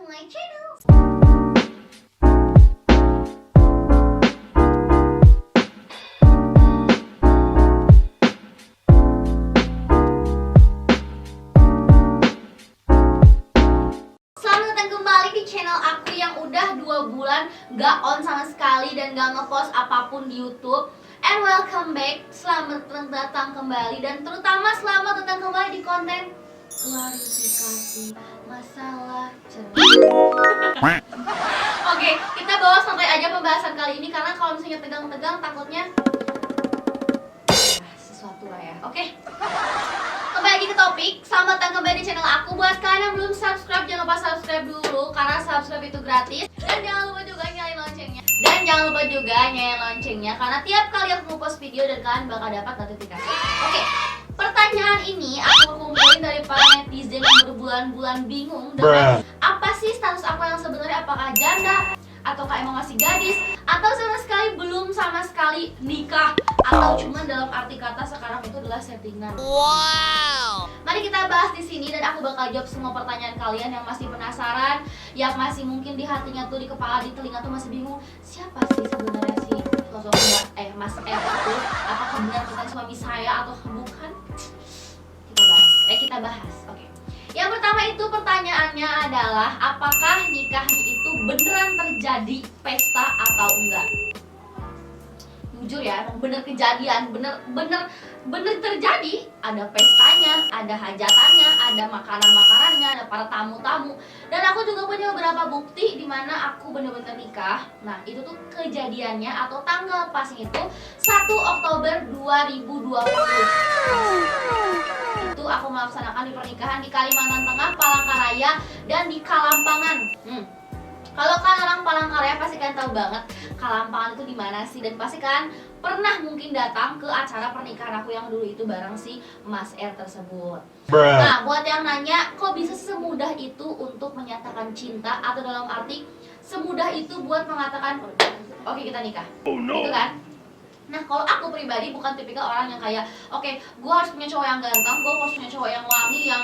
my channel. Selamat datang kembali di channel aku yang udah 2 bulan gak on sama sekali dan gak ngepost apapun di YouTube. And welcome back, selamat datang kembali dan terutama selamat datang kembali di konten klarifikasi masalah cerai. Oke, kita bawa santai aja pembahasan kali ini karena kalau misalnya tegang-tegang takutnya sesuatu lah ya. Oke. Kembali lagi ke topik. Selamat datang kembali di channel aku. Buat kalian yang belum subscribe, jangan lupa subscribe dulu karena subscribe itu gratis. Dan jangan lupa juga nyalain loncengnya. Karena tiap kali aku ngepost video dan kalian bakal dapat notifikasi. Oke. Pertanyaan ini aku kumpulin dari para netizen yang berbulan-bulan bingung dengan apa sih status aku yang sebenarnya, apakah janda ataukah emang masih gadis atau sama sekali belum sama sekali nikah atau cuma dalam arti kata sekarang itu adalah settingan. Wow. Mari kita bahas di sini dan aku bakal jawab semua pertanyaan kalian yang masih penasaran, yang masih mungkin di hatinya tuh, di kepala, di telinga tuh masih bingung siapa sih sebenarnya sih sosok Mas F itu, apakah benar bukan suami saya atau bukan? Kita bahas. Oke. Yang pertama itu pertanyaannya adalah apakah nikah itu beneran terjadi pesta atau enggak? Jujur ya, bener kejadian, bener terjadi. Ada pestanya, ada hajatannya, ada makanan-makanannya, ada para tamu-tamu. Dan aku juga punya beberapa bukti di mana aku bener-bener nikah. Nah, itu tuh kejadiannya atau tanggal pasnya itu 1 Oktober 2020. Itu aku melaksanakan di pernikahan di Kalimantan Tengah, Palangkaraya, dan di Kalampangan. Kalau kalian orang Palangkaraya pasti kalian tahu banget Kalampangan itu di mana sih, dan pasti kalian pernah mungkin datang ke acara pernikahan aku yang dulu itu bareng si Mas R tersebut. Nah, buat yang nanya kok bisa semudah itu untuk menyatakan cinta atau dalam arti semudah itu buat mengatakan oke, kita nikah. Gitu kan? Nah, kalau aku pribadi bukan tipikal orang yang kayak oke, gue harus punya cowok yang ganteng, gue harus punya cowok yang wangi, yang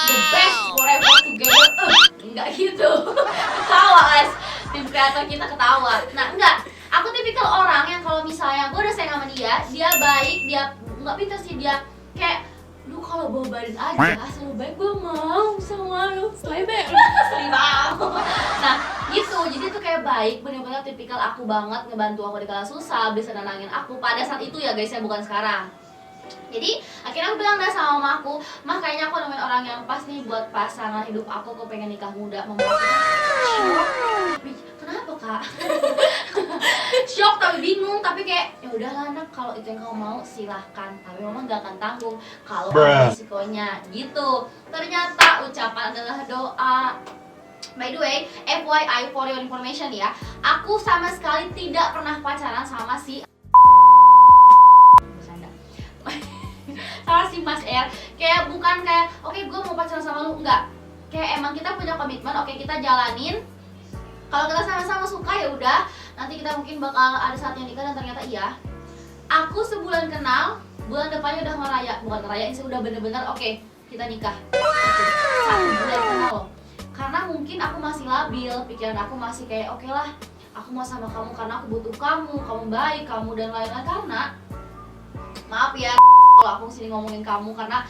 the best forever together. Enggak gitu. Ketawa guys, tim kreator kita ketawa. Nah, enggak, aku tipikal orang yang kalau misalnya gue udah sayang sama dia baik, dia nggak pintar sih, dia kayak lu kalau bawa badan aja asal baik, gue mau sama lu selebek. Nah gitu, jadi itu kayak baik, bener-bener tipikal aku banget, ngebantu aku di kala susah, bisa nenangin aku pada saat itu ya guys ya, bukan sekarang. Jadi akhirnya aku bilang dah sama mamaku, mah kayaknya aku nemuin orang yang pas nih buat pasangan hidup aku pengen nikah muda. Mama aku, kenapa kak? Shock tapi bingung, tapi kayak ya udahlah nak, kalau itu yang kamu mau silahkan, tapi mama nggak akan tanggung kalau ada risikonya gitu. Ternyata ucapan adalah doa. By the way, FYI for your information ya, aku sama sekali tidak pernah pacaran sama si Mas R. Kayak bukan kayak oke, gue mau pacaran sama lu, enggak. Kayak emang kita punya komitmen, oke kita jalanin. Kalau kita sama-sama suka ya udah, nanti kita mungkin bakal ada saatnya nikah, dan ternyata iya. Aku sebulan kenal, bulan depannya udah bukan ngerayain sih, udah bener-bener oke, kita nikah. 1 bulan kenal loh. Karena mungkin aku masih labil, pikiran aku masih kayak oke lah, aku mau sama kamu karena aku butuh kamu baik, kamu dan lain-lain. Karena maaf ya kalau aku sini ngomongin kamu karena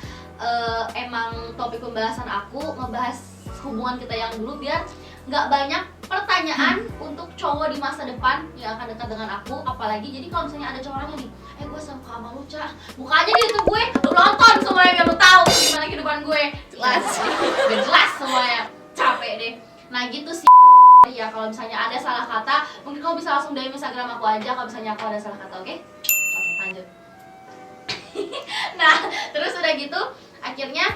emang topik pembahasan aku ngebahas hubungan kita yang dulu biar nggak banyak pertanyaan untuk cowok di masa depan yang akan dekat dengan aku. Apalagi jadi kalau misalnya ada cowoknya nih, gue suka sama lu Cak, buka aja di YouTube gue, lu nonton semuanya biar lu tahu gimana kehidupan gue. Jelas semuanya, capek deh. Nah gitu sih ya, kalau misalnya ada salah kata mungkin kamu bisa langsung DM Instagram aku aja kalau misalnya aku ada salah kata. Oke, lanjut. Nah, terus udah gitu akhirnya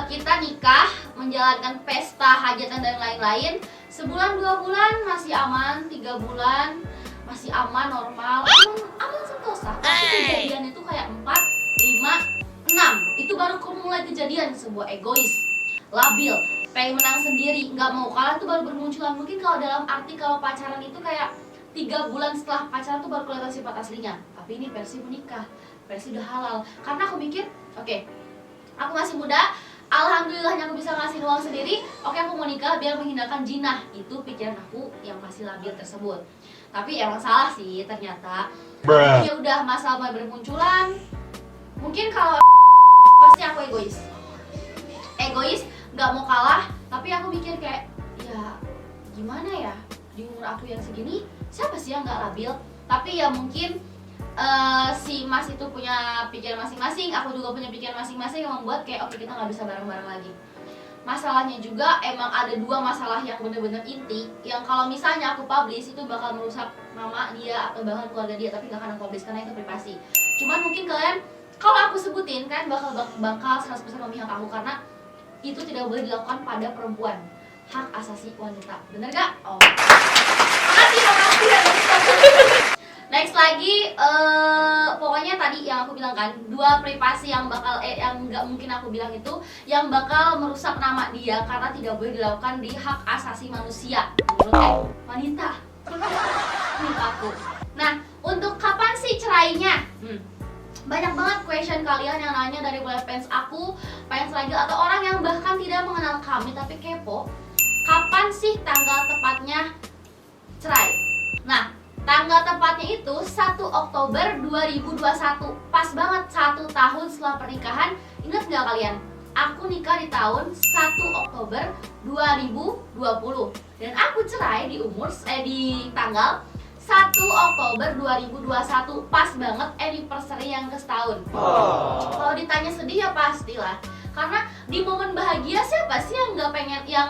kita nikah, menjalankan pesta, hajatan dan lain-lain. Sebulan 2 bulan masih aman, 3 bulan masih aman, normal, aman sentosa. Tapi kejadian itu kayak 4, 5, 6 itu baru mulai kejadian sebuah egois, labil, pengen menang sendiri, nggak mau kalah, itu baru bermunculan. Mungkin kalau dalam arti kalau pacaran itu kayak 3 bulan setelah pacaran tuh baru kelihatan sifat aslinya. Tapi ini versi menikah, versi udah halal. Karena aku mikir, oke, aku masih muda, alhamdulillahnya aku bisa ngasihin uang sendiri. Oke, aku mau nikah biar menghindarkan jinah. Itu pikiran aku yang masih labil tersebut. Tapi emang salah sih ternyata. Ya udah, masalah mulai bermunculan. Mungkin kalau pasti aku egois, nggak mau kalah. Tapi aku mikir kayak, ya gimana ya, di umur aku yang segini siapa sih yang nggak labil. Tapi ya mungkin si Mas itu punya pikiran masing-masing, aku juga punya pikiran masing-masing yang membuat kayak oke, kita nggak bisa bareng-bareng lagi. Masalahnya juga emang ada dua masalah yang bener-bener inti, yang kalau misalnya aku publish itu bakal merusak nama dia atau bahkan keluarga dia, tapi gak akan aku publish karena itu privasi. Cuman mungkin kalian, kalau aku sebutin kan bakal 100% memihak aku, karena itu tidak boleh dilakukan pada perempuan. Hak asasi wanita, bener gak? Oh, makasih ya. Next lagi, pokoknya tadi yang aku bilang kan, dua privasi yang bakal yang nggak mungkin aku bilang itu yang bakal merusak nama dia karena tidak boleh dilakukan di hak asasi manusia menurut wanita. Menurut aku. Nah, untuk kapan sih cerainya? Banyak banget question kalian yang nanya, dari mulai fans aku, fans lagi, atau orang yang bahkan tidak mengenal kami tapi kepo. Kapan sih tanggal tepatnya cerai? Nah, tanggal tepatnya itu 1 Oktober 2021. Pas banget 1 tahun setelah pernikahan. Ingat nggak kalian? Aku nikah di tahun 1 Oktober 2020. Dan aku cerai di tanggal 1 Oktober 2021. Pas banget anniversary yang ke setahun. Kalau ditanya sedih ya pastilah. Karena di momen bahagia siapa sih yang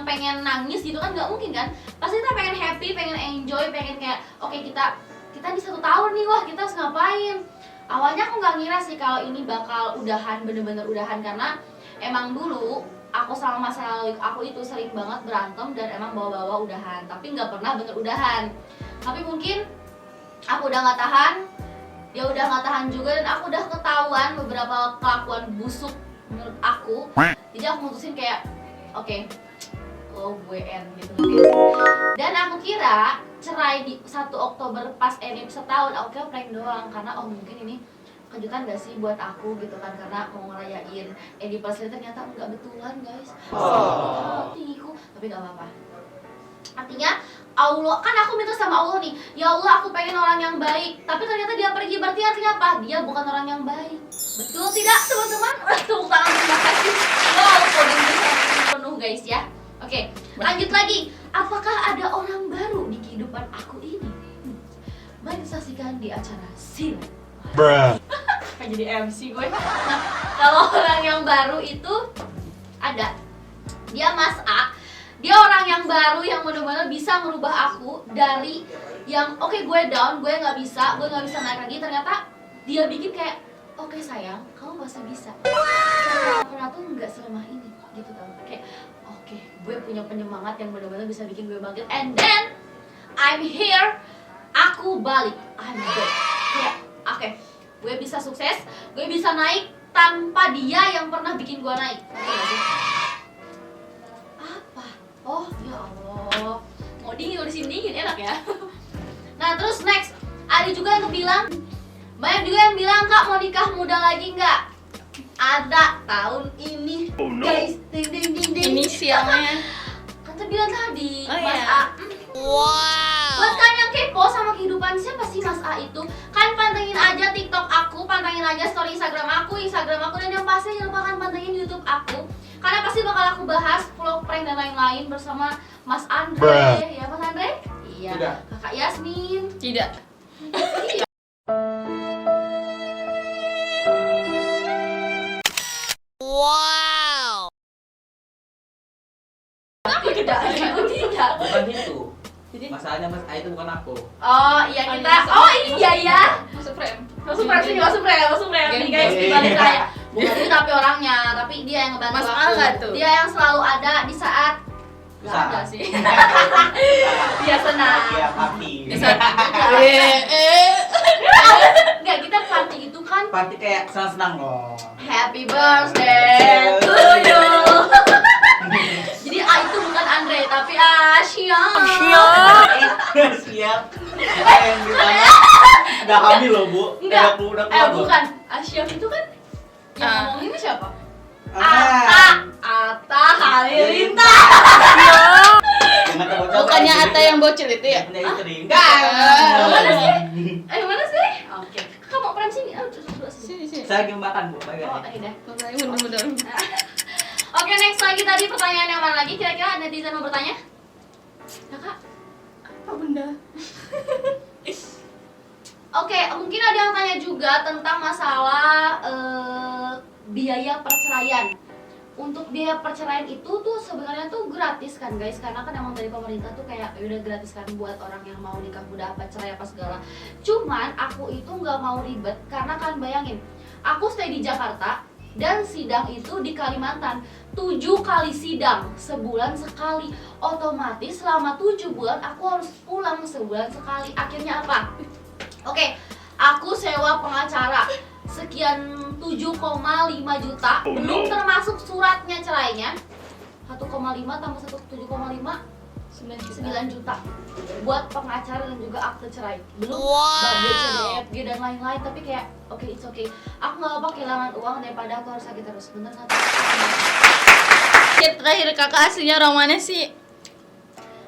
pengen nangis gitu kan, nggak mungkin kan. Pasti kita pengen happy, pengen enjoy, pengen kayak oke, kita di 1 tahun nih, wah kita harus ngapain. Awalnya aku nggak ngira sih kalau ini bakal udahan, bener-bener udahan, karena emang dulu aku sama masa lalu aku itu sering banget berantem dan emang bawa-bawa udahan, tapi nggak pernah bener udahan. Tapi mungkin aku udah nggak tahan, dia udah nggak tahan juga, dan aku udah ketahuan beberapa kelakuan busuk menurut aku. Jadi aku mutusin kayak oke, gue end gitu. Dan aku kira cerai di 1 Oktober pas enip setahun, aku kira prank doang, karena mungkin ini kejutan gak sih buat aku gitu kan, karena mau ngerayain anniversary. Ternyata enggak betulan guys, hatiku. Tapi gak apa-apa, artinya Allah, kan aku minta sama Allah nih, ya Allah aku pengen orang yang baik, tapi ternyata dia pergi, berarti artinya apa? Dia bukan orang yang baik. Betul tidak teman-teman? Tepuk tangan, terima kasih. Wow, coding penuh guys ya. Oke, lanjut lagi. Apakah ada orang baru di kehidupan aku ini? Mari saksikan di acara Sin. Kayak jadi MC gue. Nah, kalau orang yang baru itu ada, dia Mas A. Dia orang yang baru yang benar-benar bisa merubah aku dari yang oke, gue down, gue nggak bisa naik lagi. Ternyata dia bikin kayak oke sayang, kamu masih bisa. Karena tuh nggak selemah ini gitu tau. Kayak oke, gue punya penyemangat yang benar-benar bisa bikin gue bangkit. And then I'm here, aku balik, I'm back. Kayak oke, gue bisa sukses, gue bisa naik tanpa dia yang pernah bikin gue naik. Apa? Oh ya Allah, mau dingin enak ya. Nah terus next, ada juga yang bilang, banyak juga yang bilang, Kak mau nikah muda lagi nggak? Ada tahun ini, guys. Ding ding ding ding. Inisialnya Kan bilang tadi, oh, Mas iya. A. Wow. Buat kalian yang kepo sama kehidupan siapa sih Mas A itu, kan pantengin aja TikTok aku, pantengin aja story Instagram aku, dan yang pasti jangan lupa kan pantengin YouTube aku, karena pasti bakal aku bahas vlog prank dan lain-lain bersama Mas Andre. Ya Mas Andre? Iya. Tidak. Kakak Yasmin. Tidak. Iya. Wow. Kenapa tidak? Tidak. Bukan itu. Jadi Masalahnya Mas A itu bukan aku. Oh iya kita. Oh ini dia ya. masuk frame. Masuk frame nih guys, dibalik saya. Bukan itu tapi orangnya, tapi dia yang ngebantu Mas aku. A nggak tuh? Dia yang selalu ada di saat nggak Saat. ada sih. Dia senang. Iya, papi. Enggak, kita party itu kan Papi kayak senang-senang loh. happy birthday to you. Jadi A itu bukan Andre tapi Asia. Siap. Yang ditanya udah hamil loh, Bu. Enggak. Udah keluar, Bu. Bukan. Asia itu kan yang ngomong ini siapa? Atta Halilintar. Jangan tak bocor. Bukannya Atta yang bocil itu ya? Punya istri. Mana sih? Mana sih? Oke. Kakak mau prank sini. Sini. Saya lagi makan, Bu. Bagi. Oh, ini deh. Bener-bener. Oke, next lagi tadi pertanyaan yang mana lagi? Kira-kira netizen mau bertanya? Kakak? Apa benda? Oke, mungkin ada yang tanya juga tentang masalah biaya perceraian. Untuk biaya perceraian itu tuh sebenarnya tuh gratis kan guys, karena kan emang dari pemerintah tuh kayak udah gratis kan buat orang yang mau nikah muda apa cerai apa segala. Cuman aku itu nggak mau ribet karena kan bayangin, aku stay di Jakarta dan sidang itu di Kalimantan. 7 kali sidang sebulan sekali, otomatis selama 7 bulan aku harus pulang sebulan sekali. Akhirnya apa? Oke, aku sewa pengacara sekian 7,5 juta, belum termasuk suratnya cerainya. 1,5 tambah 7,5 9 juta buat pengacara dan juga akte cerai. Belum babi CDFG dan lain-lain, tapi kayak oke, it's okay. Aku nggak apa kehilangan uang daripada aku harus sakit terus. Bener nggak? Terakhir kakak aslinya orang mana sih?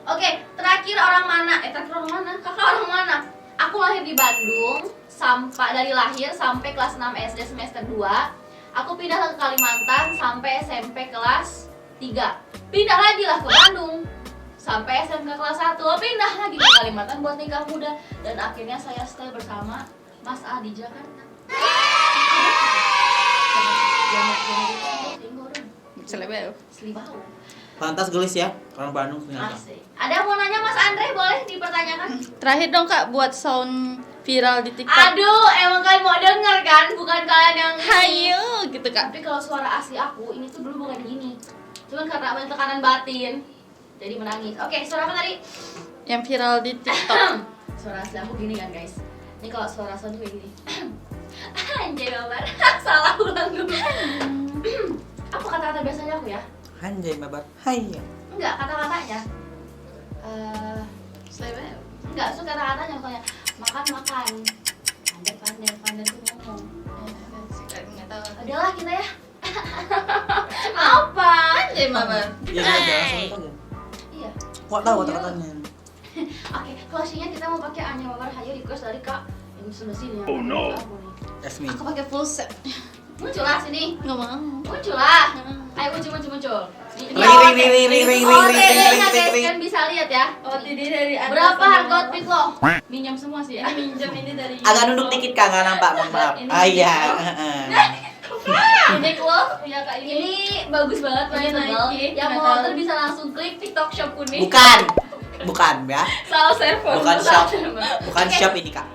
Oke, terakhir orang mana? Terakhir orang mana? Kakak orang mana? Aku lahir di Bandung, dari lahir sampai kelas 6 SD semester 2. Aku pindah ke Kalimantan sampai SMP kelas 3. Pindah lagi lah ke Bandung sampai SMK kelas 1. Pindah lagi ke Kalimantan buat nikah muda. Dan akhirnya saya stay bersama Mas A di Jakarta. Selebel. Selibau. Pantas gelis ya, orang Bandung ternyata. Asik. Ada yang mau nanya Mas Andre, boleh dipertanyakan? Terakhir dong kak, buat sound viral di TikTok. Aduh, emang kalian mau denger kan? Bukan kalian yang Hayo gitu kak. Tapi kalau suara asli aku, ini tuh dulu bukan gini. Cuman karena banyak tekanan batin, jadi menangis. Oke, suara apa tadi? Yang viral di TikTok. Suara asli aku gini kan guys. Ini kalau suara sound kayak gini. Anjay babar. Salah ulang dulu. Apa kata-kata biasanya aku ya? Anjay babat. Hai. Enggak, kata-katanya. Selebel. Enggak, so kata-katanya misalnya makan. Pandai tuh ngomong. Nggak tahu. Udahlah kita ya. Apa? Anjay mama. Iya, udah langsung aja. Iya. Kok tahu kata-katanya? Oke, closingnya kita mau pakai Anya Babar Hayo request dari Kak yang sebelah sini ya. Oh, no. Esmi. Aku pakai full set. Muncul lah sini. Nggak mau. Muncul lah. Ayo muncul. Ring. OTD-nya guys kan bisa lihat ya. OTD dari atas. Berapa harga outfit lo? Minjam semua sih. Ini minjam ini dari. Agak nunduk dikit Kak, nggak nampak, mohon maaf. Ah iya. Ini lo. Iya kak Ini bagus banget Ini tebal. Nike, Yang nggak mau tahu. order bisa langsung klik TikTok shop kuning. Bukan ya. Salah server. Bukan shop. Bukan shop ini Kak.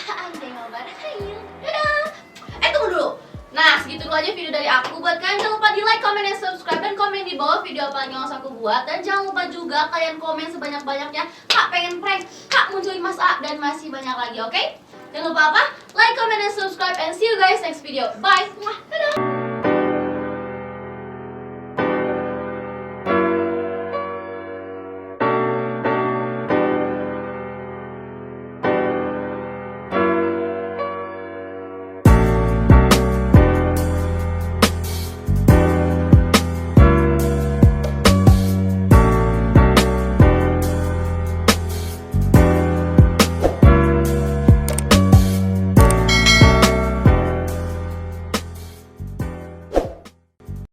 Anya Babar Hayo. Dadah. Tunggu dulu. Nah, segitu dulu aja video dari aku. Buat kalian jangan lupa di like, comment, dan subscribe. Dan komen di bawah video apa yang harus aku buat. Dan jangan lupa juga kalian komen sebanyak-banyaknya. Kak pengen prank, Kak munculin Mas A. Dan masih banyak lagi, oke? Jangan lupa apa? Like, comment, dan subscribe. And see you guys next video. Bye. Dadah.